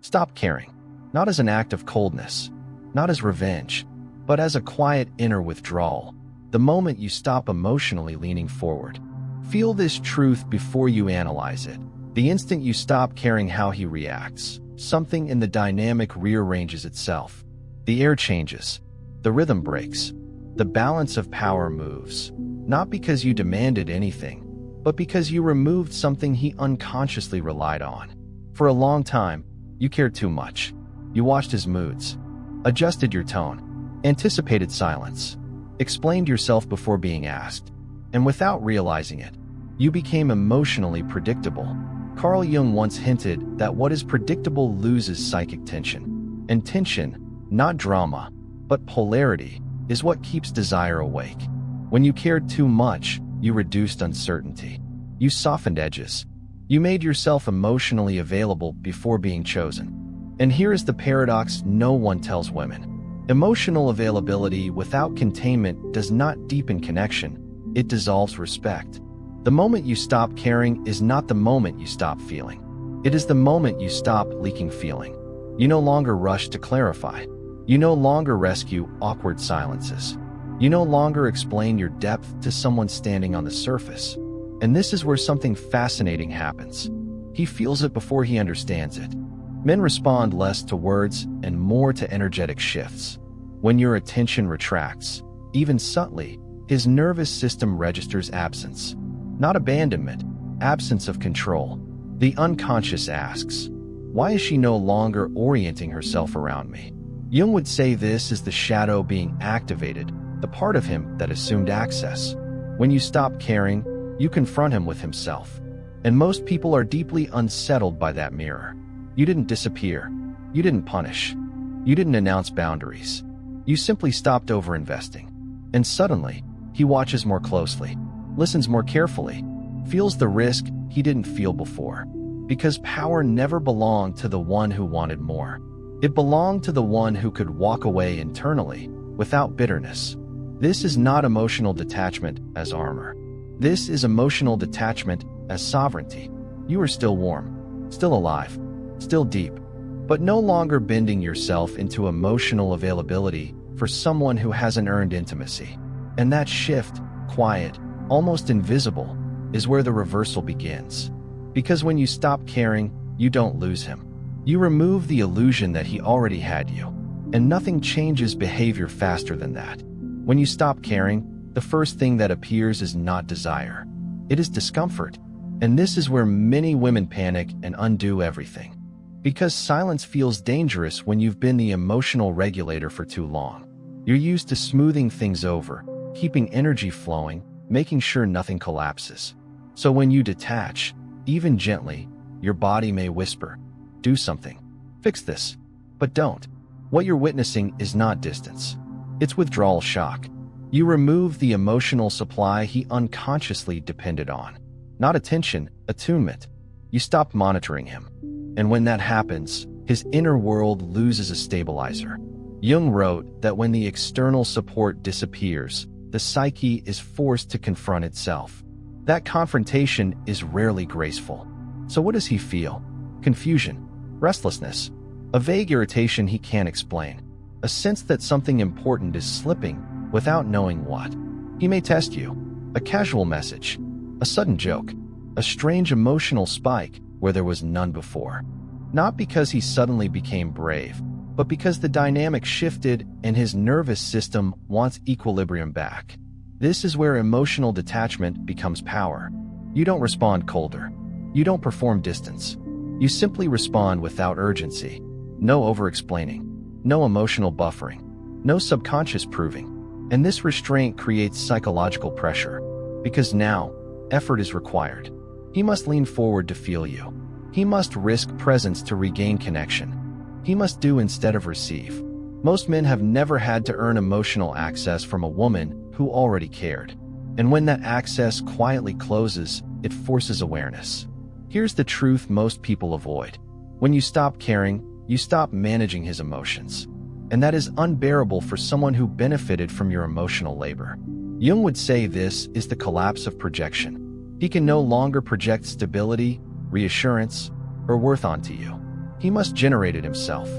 Stop caring, not as an act of coldness, not as revenge, but as a quiet inner withdrawal. The moment you stop emotionally leaning forward. Feel this truth before you analyze it. The instant you stop caring how he reacts, something in the dynamic rearranges itself. The air changes. The rhythm breaks. The balance of power moves. Not because you demanded anything, but because you removed something he unconsciously relied on. For a long time, you cared too much. You watched his moods, adjusted your tone, anticipated silence, explained yourself before being asked, and without realizing it, you became emotionally predictable. Carl Jung once hinted that what is predictable loses psychic tension. And tension, not drama, but polarity, is what keeps desire awake. When you cared too much, you reduced uncertainty. You softened edges. You made yourself emotionally available before being chosen. And here is the paradox no one tells women. Emotional availability without containment does not deepen connection, it dissolves respect. The moment you stop caring is not the moment you stop feeling. It is the moment you stop leaking feeling. You no longer rush to clarify. You no longer rescue awkward silences. You no longer explain your depth to someone standing on the surface. And this is where something fascinating happens. He feels it before he understands it. Men respond less to words and more to energetic shifts. When your attention retracts, even subtly, his nervous system registers absence. Not abandonment, absence of control. The unconscious asks, why is she no longer orienting herself around me? Jung would say this is the shadow being activated, the part of him that assumed access. When you stop caring, you confront him with himself. And most people are deeply unsettled by that mirror. You didn't disappear. You didn't punish. You didn't announce boundaries. You simply stopped overinvesting. And suddenly, he watches more closely, listens more carefully, feels the risk he didn't feel before. Because power never belonged to the one who wanted more. It belonged to the one who could walk away internally, without bitterness. This is not emotional detachment as armor. This is emotional detachment as sovereignty. You are still warm, still alive, still deep, but no longer bending yourself into emotional availability for someone who hasn't earned intimacy. And that shift, quiet, almost invisible, is where the reversal begins. Because when you stop caring, you don't lose him. You remove the illusion that he already had you. And nothing changes behavior faster than that. When you stop caring, the first thing that appears is not desire. It is discomfort. And this is where many women panic and undo everything. Because silence feels dangerous when you've been the emotional regulator for too long. You're used to smoothing things over, keeping energy flowing, making sure nothing collapses. So when you detach, even gently, your body may whisper, do something. Fix this. But don't. What you're witnessing is not distance. It's withdrawal shock. You remove the emotional supply he unconsciously depended on. Not attention, attunement. You stop monitoring him. And when that happens, his inner world loses a stabilizer. Jung wrote that when the external support disappears, the psyche is forced to confront itself. That confrontation is rarely graceful. So what does he feel? Confusion, restlessness, a vague irritation he can't explain, a sense that something important is slipping without knowing what. He may test you, a casual message, a sudden joke, a strange emotional spike where there was none before. Not because he suddenly became brave, but because the dynamic shifted and his nervous system wants equilibrium back. This is where emotional detachment becomes power. You don't respond colder. You don't perform distance. You simply respond without urgency. No over-explaining. No emotional buffering. No subconscious proving. And this restraint creates psychological pressure. Because now, effort is required. He must lean forward to feel you. He must risk presence to regain connection. He must do instead of receive. Most men have never had to earn emotional access from a woman who already cared. And when that access quietly closes, it forces awareness. Here's the truth most people avoid. When you stop caring, you stop managing his emotions. And that is unbearable for someone who benefited from your emotional labor. Jung would say this is the collapse of projection. He can no longer project stability, reassurance, or worth onto you. He must generate it himself.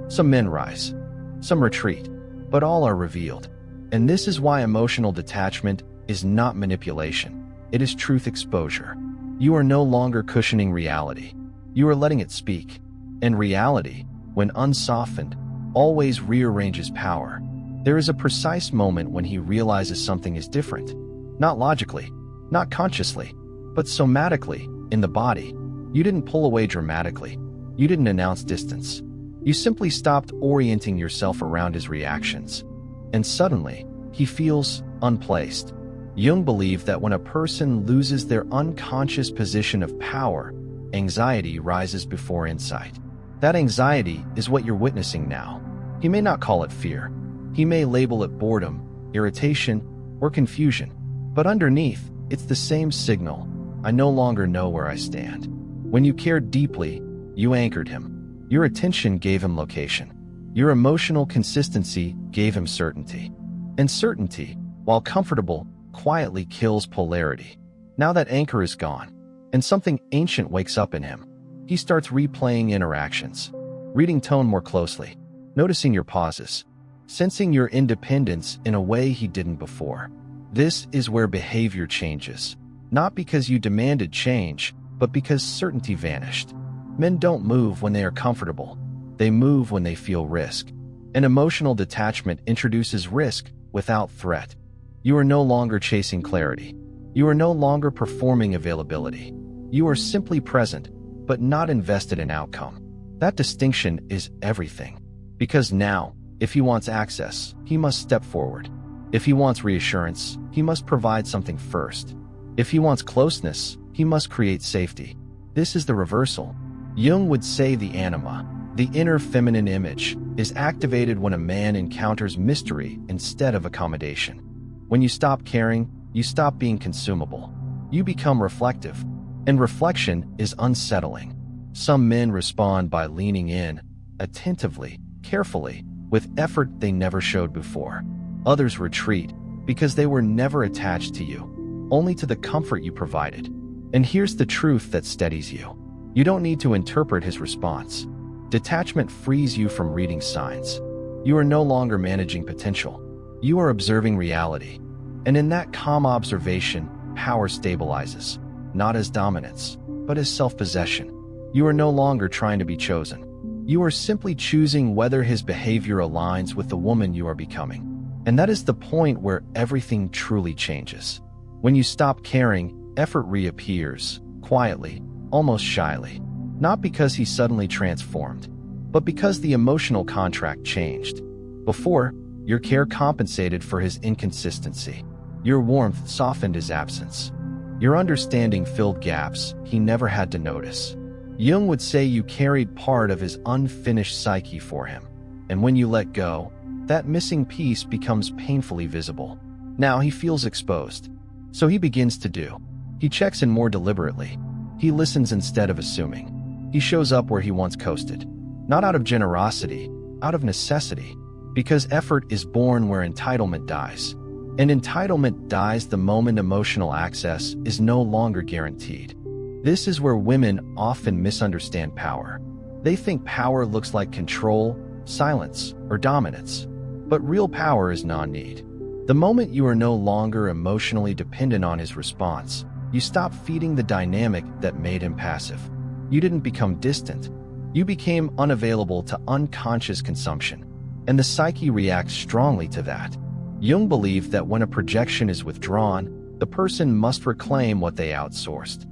Some men rise, some retreat, but all are revealed. And this is why emotional detachment is not manipulation. It is truth exposure. You are no longer cushioning reality. You are letting it speak. And reality, when unsoftened, always rearranges power. There is a precise moment when he realizes something is different. Not logically, not consciously, but somatically, in the body. You didn't pull away dramatically. You didn't announce distance. You simply stopped orienting yourself around his reactions. And suddenly, he feels unplaced. Jung believed that when a person loses their unconscious position of power, anxiety rises before insight. That anxiety is what you're witnessing now. He may not call it fear. He may label it boredom, irritation, or confusion. But underneath, it's the same signal. I no longer know where I stand. When you cared deeply, you anchored him. Your attention gave him location. Your emotional consistency gave him certainty. And certainty, while comfortable, quietly kills polarity. Now that anchor is gone, and something ancient wakes up in him. He starts replaying interactions, reading tone more closely, noticing your pauses, sensing your independence in a way he didn't before. This is where behavior changes, not because you demanded change, but because certainty vanished. Men don't move when they are comfortable. They move when they feel risk. An emotional detachment introduces risk without threat. You are no longer chasing clarity. You are no longer performing availability. You are simply present, but not invested in outcome. That distinction is everything. Because now, if he wants access, he must step forward. If he wants reassurance, he must provide something first. If he wants closeness, he must create safety. This is the reversal. Jung would say the anima, the inner feminine image, is activated when a man encounters mystery instead of accommodation. When you stop caring, you stop being consumable. You become reflective. And reflection is unsettling. Some men respond by leaning in, attentively, carefully, with effort they never showed before. Others retreat because they were never attached to you, only to the comfort you provided. And here's the truth that steadies you. You don't need to interpret his response. Detachment frees you from reading signs. You are no longer managing potential. You are observing reality. And in that calm observation, power stabilizes, not as dominance, but as self-possession. You are no longer trying to be chosen. You are simply choosing whether his behavior aligns with the woman you are becoming. And that is the point where everything truly changes. When you stop caring, effort reappears, quietly, almost shyly. Not because he suddenly transformed, but because the emotional contract changed. Before, your care compensated for his inconsistency. Your warmth softened his absence. Your understanding filled gaps he never had to notice. Jung would say you carried part of his unfinished psyche for him. And when you let go, that missing piece becomes painfully visible. Now he feels exposed. So he begins to do. He checks in more deliberately. He listens instead of assuming. He shows up where he once coasted. Not out of generosity, out of necessity. Because effort is born where entitlement dies. And entitlement dies the moment emotional access is no longer guaranteed. This is where women often misunderstand power. They think power looks like control, silence, or dominance. But real power is non-need. The moment you are no longer emotionally dependent on his response, you stop feeding the dynamic that made him passive. You didn't become distant. You became unavailable to unconscious consumption. And the psyche reacts strongly to that. Jung believed that when a projection is withdrawn, the person must reclaim what they outsourced.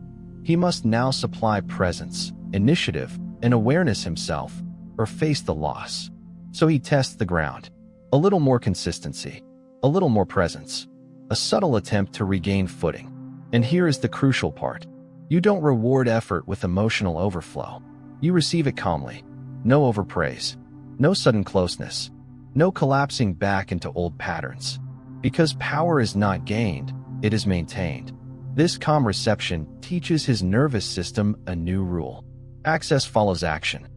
He must now supply presence, initiative, and awareness himself, or face the loss. So he tests the ground. A little more consistency, a little more presence, a subtle attempt to regain footing. And here is the crucial part. You don't reward effort with emotional overflow. You receive it calmly. No overpraise. No sudden closeness. No collapsing back into old patterns. Because power is not gained, it is maintained. This calm reception teaches his nervous system a new rule. Access follows action.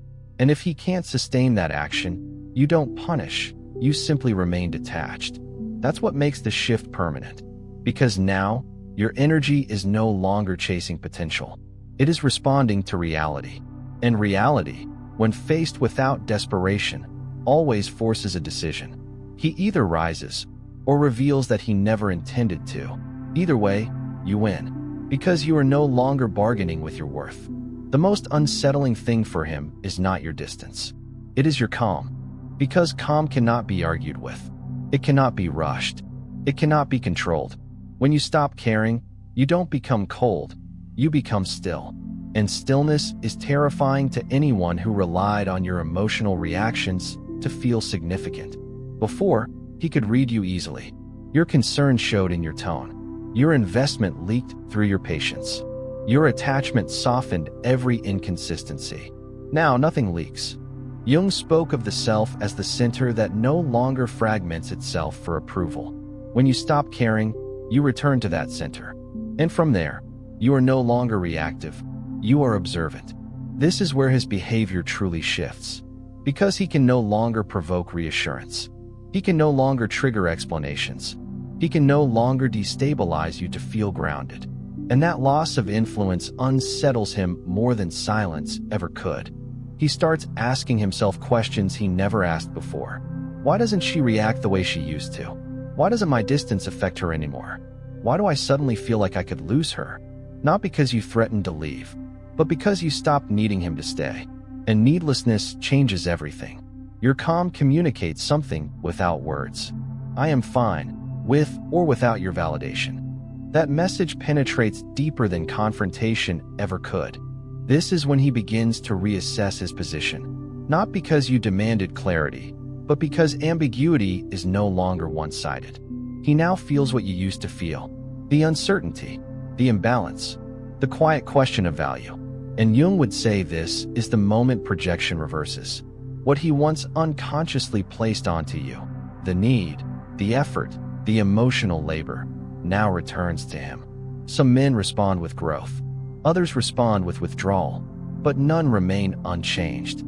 And if he can't sustain that action, you don't punish, you simply remain detached. That's what makes the shift permanent. Because now, your energy is no longer chasing potential. It is responding to reality. And reality, when faced without desperation, always forces a decision. He either rises or reveals that he never intended to. Either way, you win, because you are no longer bargaining with your worth. The most unsettling thing for him is not your distance. It is your calm, because calm cannot be argued with. It cannot be rushed. It cannot be controlled. When you stop caring, you don't become cold, you become still. And stillness is terrifying to anyone who relied on your emotional reactions to feel significant. Before, he could read you easily. Your concern showed in your tone. Your investment leaked through your patience. Your attachment softened every inconsistency. Now nothing leaks. Jung spoke of the self as the center that no longer fragments itself for approval. When you stop caring, you return to that center. And from there, you are no longer reactive. You are observant. This is where his behavior truly shifts. Because he can no longer provoke reassurance. He can no longer trigger explanations. He can no longer destabilize you to feel grounded. And that loss of influence unsettles him more than silence ever could. He starts asking himself questions he never asked before. Why doesn't she react the way she used to? Why doesn't my distance affect her anymore? Why do I suddenly feel like I could lose her? Not because you threatened to leave, but because you stopped needing him to stay. And needlessness changes everything. Your calm communicates something without words. I am fine, with or without your validation. That message penetrates deeper than confrontation ever could. This is when he begins to reassess his position. Not because you demanded clarity, but because ambiguity is no longer one-sided. He now feels what you used to feel. The uncertainty, the imbalance, the quiet question of value. And Jung would say this is the moment projection reverses. What he once unconsciously placed onto you, the need, the effort, the emotional labor, now returns to him. Some men respond with growth. Others respond with withdrawal, but none remain unchanged.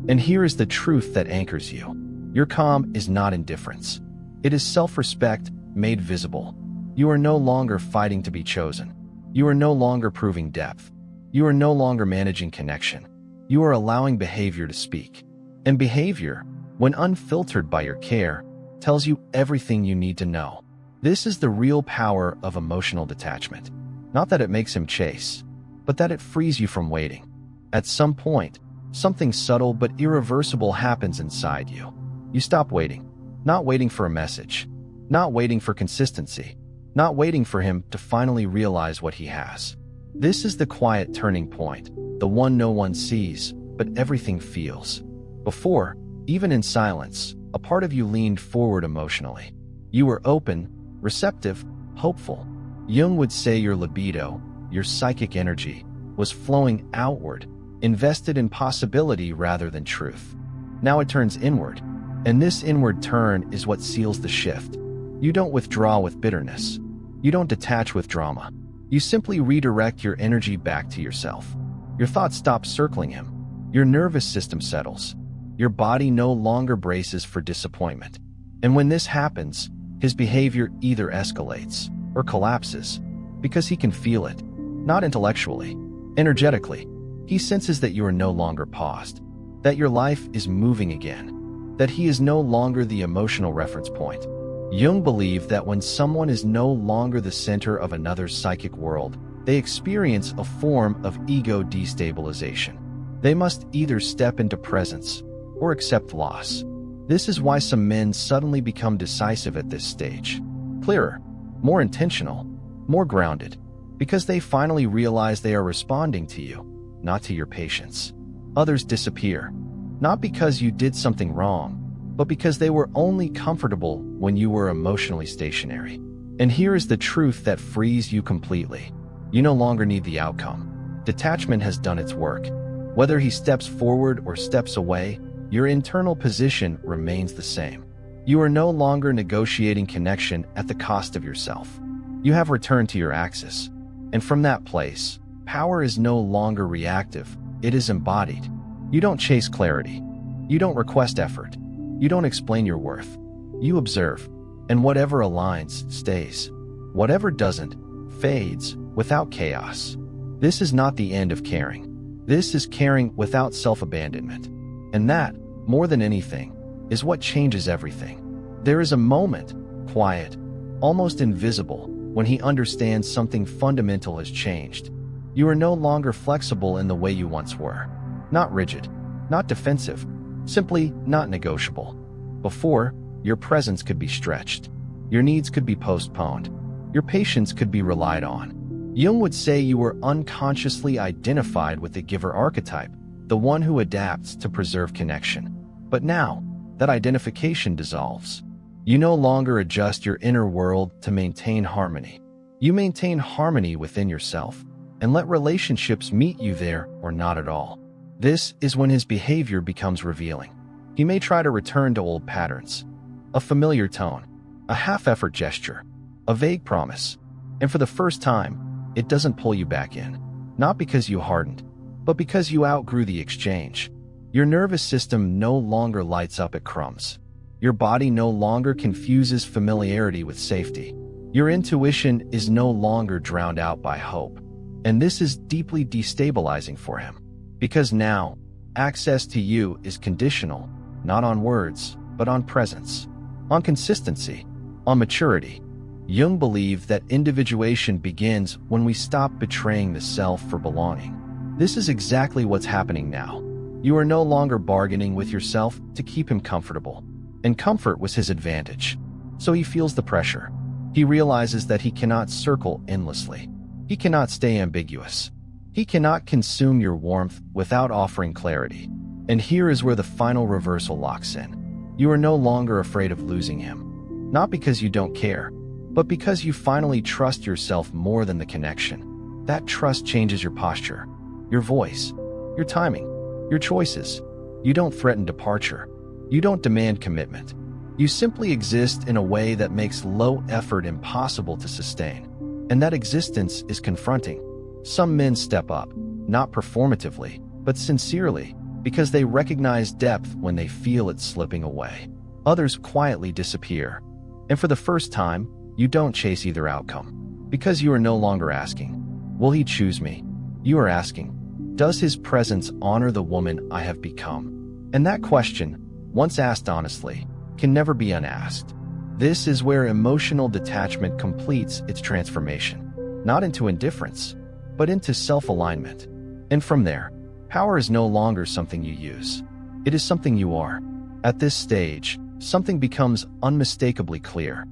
And here is the truth that anchors you. Your calm is not indifference. It is self-respect made visible. You are no longer fighting to be chosen. You are no longer proving depth. You are no longer managing connection. You are allowing behavior to speak. And behavior, when unfiltered by your care, tells you everything you need to know. This is the real power of emotional detachment. Not that it makes him chase, but that it frees you from waiting. At some point, something subtle but irreversible happens inside you. You stop waiting. Not waiting for a message. Not waiting for consistency. Not waiting for him to finally realize what he has. This is the quiet turning point, the one no one sees, but everything feels. Before, even in silence, a part of you leaned forward emotionally. You were open, receptive, hopeful. Jung would say your libido, your psychic energy, was flowing outward, invested in possibility rather than truth. Now it turns inward, and this inward turn is what seals the shift. You don't withdraw with bitterness. You don't detach with drama. You simply redirect your energy back to yourself. Your thoughts stop circling him. Your nervous system settles. Your body no longer braces for disappointment. And when this happens, his behavior either escalates or collapses, because he can feel it, not intellectually, energetically. He senses that you are no longer paused, that your life is moving again, that he is no longer the emotional reference point. Jung believed that when someone is no longer the center of another's psychic world, they experience a form of ego destabilization. They must either step into presence or accept loss. This is why some men suddenly become decisive at this stage. Clearer, more intentional, more grounded, because they finally realize they are responding to you, not to your patience. Others disappear, not because you did something wrong, but because they were only comfortable when you were emotionally stationary. And here is the truth that frees you completely. You no longer need the outcome. Detachment has done its work. Whether he steps forward or steps away, your internal position remains the same. You are no longer negotiating connection at the cost of yourself. You have returned to your axis. And from that place, power is no longer reactive, it is embodied. You don't chase clarity. You don't request effort. You don't explain your worth. You observe, and whatever aligns stays. Whatever doesn't, fades without chaos. This is not the end of caring. This is caring without self-abandonment. And that, more than anything, is what changes everything. There is a moment, quiet, almost invisible, when he understands something fundamental has changed. You are no longer flexible in the way you once were. Not rigid, not defensive, simply not negotiable. Before, your presence could be stretched. Your needs could be postponed. Your patience could be relied on. Jung would say you were unconsciously identified with the giver archetype, the one who adapts to preserve connection. But now, that identification dissolves. You no longer adjust your inner world to maintain harmony. You maintain harmony within yourself, and let relationships meet you there or not at all. This is when his behavior becomes revealing. He may try to return to old patterns, a familiar tone, a half-effort gesture, a vague promise, and for the first time, it doesn't pull you back in. Not because you hardened, but because you outgrew the exchange. Your nervous system no longer lights up at crumbs. Your body no longer confuses familiarity with safety. Your intuition is no longer drowned out by hope. And this is deeply destabilizing for him. Because now, access to you is conditional, not on words, but on presence, on consistency, on maturity. Jung believed that individuation begins when we stop betraying the self for belonging. This is exactly what's happening now. You are no longer bargaining with yourself to keep him comfortable. And comfort was his advantage. So he feels the pressure. He realizes that he cannot circle endlessly. He cannot stay ambiguous. He cannot consume your warmth without offering clarity. And here is where the final reversal locks in. You are no longer afraid of losing him. Not because you don't care, but because you finally trust yourself more than the connection. That trust changes your posture, your voice, your timing, your choices. You don't threaten departure. You don't demand commitment. You simply exist in a way that makes low effort impossible to sustain. And that existence is confronting. Some men step up, not performatively, but sincerely, because they recognize depth when they feel it slipping away. Others quietly disappear. And for the first time, you don't chase either outcome. Because you are no longer asking, will he choose me? You are asking, does his presence honor the woman I have become? And that question, once asked honestly, can never be unasked. This is where emotional detachment completes its transformation, not into indifference, but into self-alignment. And from there, power is no longer something you use. It is something you are. At this stage, something becomes unmistakably clear.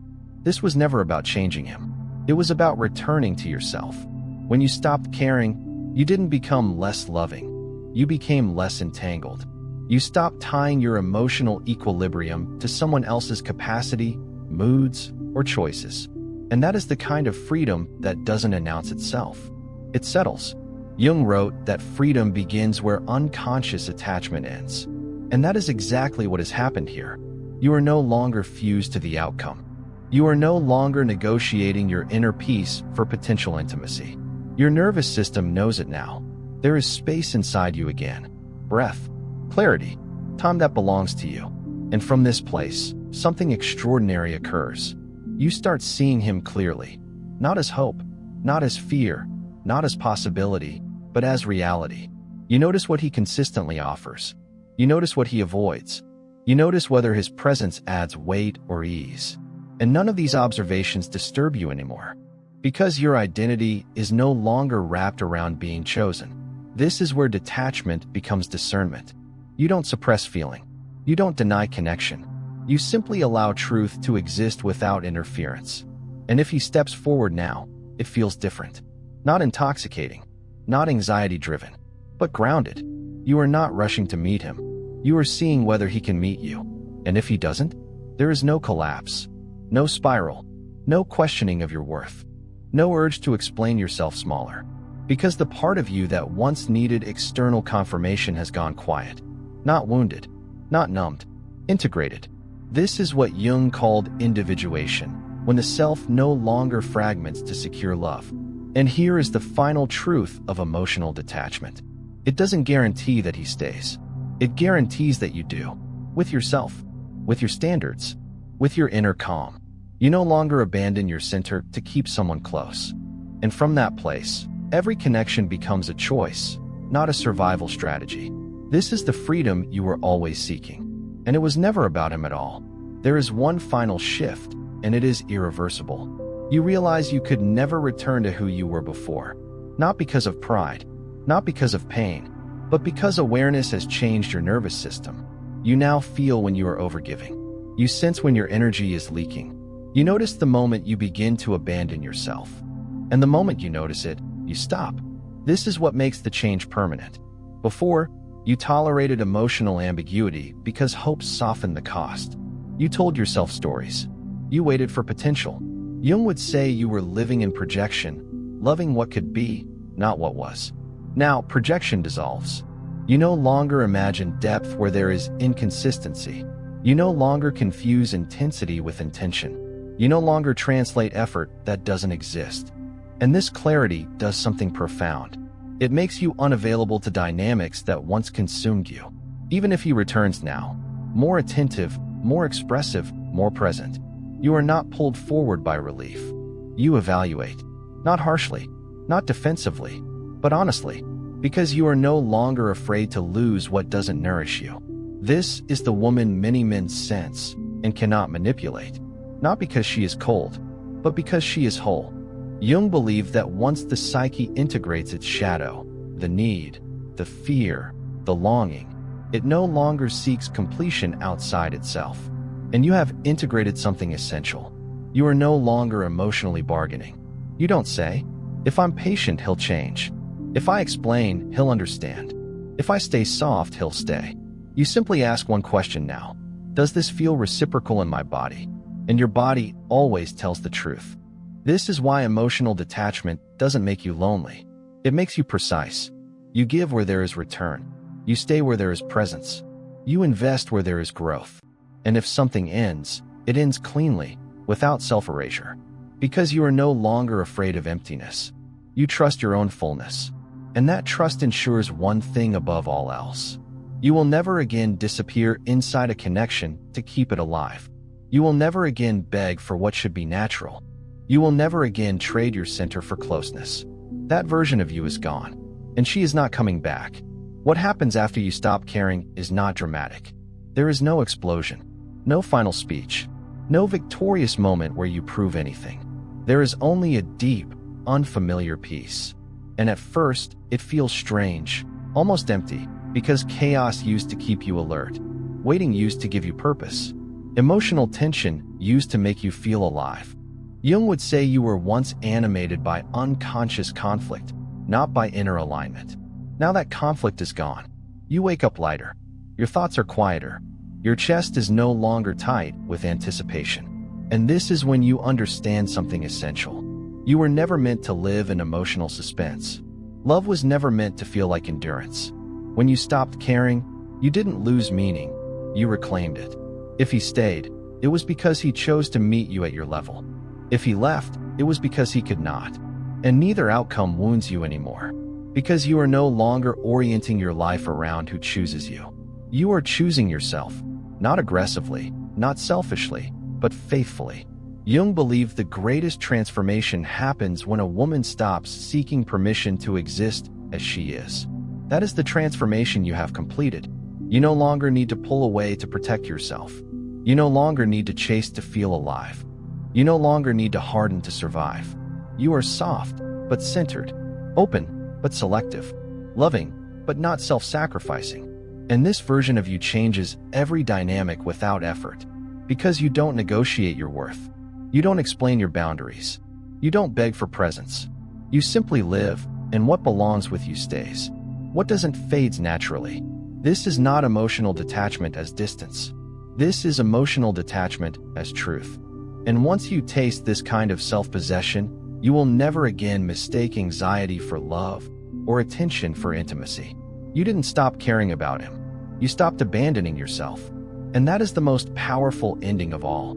This was never about changing him. It was about returning to yourself. When you stopped caring, you didn't become less loving. You became less entangled. You stopped tying your emotional equilibrium to someone else's capacity, moods, or choices. And that is the kind of freedom that doesn't announce itself. It settles. Jung wrote that freedom begins where unconscious attachment ends. And that is exactly what has happened here. You are no longer fused to the outcome. You are no longer negotiating your inner peace for potential intimacy. Your nervous system knows it now. There is space inside you again. Breath, clarity, time that belongs to you. And from this place, something extraordinary occurs. You start seeing him clearly, not as hope, not as fear, not as possibility, but as reality. You notice what he consistently offers. You notice what he avoids. You notice whether his presence adds weight or ease. And none of these observations disturb you anymore. Because your identity is no longer wrapped around being chosen. This is where detachment becomes discernment. You don't suppress feeling. You don't deny connection. You simply allow truth to exist without interference. And if he steps forward now, it feels different. Not intoxicating, not anxiety-driven, but grounded. You are not rushing to meet him. You are seeing whether he can meet you. And if he doesn't, there is no collapse, no spiral, no questioning of your worth, no urge to explain yourself smaller. Because the part of you that once needed external confirmation has gone quiet. Not wounded, not numbed, integrated. This is what Jung called individuation, when the self no longer fragments to secure love. And here is the final truth of emotional detachment. It doesn't guarantee that he stays. It guarantees that you do. With yourself, with your standards, with your inner calm. You no longer abandon your center to keep someone close. And from that place, every connection becomes a choice, not a survival strategy. This is the freedom you were always seeking. And it was never about him at all. There is one final shift, and it is irreversible. You realize you could never return to who you were before. Not because of pride, not because of pain, but because awareness has changed your nervous system. You now feel when you are overgiving. You sense when your energy is leaking. You notice the moment you begin to abandon yourself. And the moment you notice it, you stop. This is what makes the change permanent. Before, you tolerated emotional ambiguity because hope softened the cost. You told yourself stories. You waited for potential. Jung would say you were living in projection, loving what could be, not what was. Now, projection dissolves. You no longer imagine depth where there is inconsistency. You no longer confuse intensity with intention. You no longer translate effort that doesn't exist. And this clarity does something profound. It makes you unavailable to dynamics that once consumed you. Even if he returns now, more attentive, more expressive, more present, you are not pulled forward by relief. You evaluate. Not harshly, not defensively, but honestly, because you are no longer afraid to lose what doesn't nourish you. This is the woman many men sense and cannot manipulate, not because she is cold, but because she is whole. Jung believed that once the psyche integrates its shadow, the need, the fear, the longing, it no longer seeks completion outside itself. And you have integrated something essential. You are no longer emotionally bargaining. You don't say, "If I'm patient, he'll change. If I explain, he'll understand. If I stay soft, he'll stay." You simply ask one question now. Does this feel reciprocal in my body? And your body always tells the truth. This is why emotional detachment doesn't make you lonely. It makes you precise. You give where there is return. You stay where there is presence. You invest where there is growth. And if something ends, it ends cleanly, without self-erasure. Because you are no longer afraid of emptiness. You trust your own fullness. And that trust ensures one thing above all else. You will never again disappear inside a connection to keep it alive. You will never again beg for what should be natural. You will never again trade your center for closeness. That version of you is gone, and she is not coming back. What happens after you stop caring is not dramatic. There is no explosion, no final speech, no victorious moment where you prove anything. There is only a deep, unfamiliar peace. And at first, it feels strange, almost empty, because chaos used to keep you alert, waiting used to give you purpose, emotional tension used to make you feel alive. Jung would say you were once animated by unconscious conflict, not by inner alignment. Now that conflict is gone. You wake up lighter. Your thoughts are quieter. Your chest is no longer tight with anticipation. And this is when you understand something essential. You were never meant to live in emotional suspense. Love was never meant to feel like endurance. When you stopped caring, you didn't lose meaning. You reclaimed it. If he stayed, it was because he chose to meet you at your level. If he left, it was because he could not. And neither outcome wounds you anymore. Because you are no longer orienting your life around who chooses you. You are choosing yourself, not aggressively, not selfishly, but faithfully. Jung believed the greatest transformation happens when a woman stops seeking permission to exist as she is. That is the transformation you have completed. You no longer need to pull away to protect yourself. You no longer need to chase to feel alive. You no longer need to harden to survive. You are soft, but centered, open, but selective, loving, but not self-sacrificing. And this version of you changes every dynamic without effort, because you don't negotiate your worth. You don't explain your boundaries. You don't beg for presence. You simply live, and what belongs with you stays. What doesn't fades naturally. This is not emotional detachment as distance. This is emotional detachment as truth. And once you taste this kind of self-possession, you will never again mistake anxiety for love or attention for intimacy. You didn't stop caring about him. You stopped abandoning yourself. And that is the most powerful ending of all.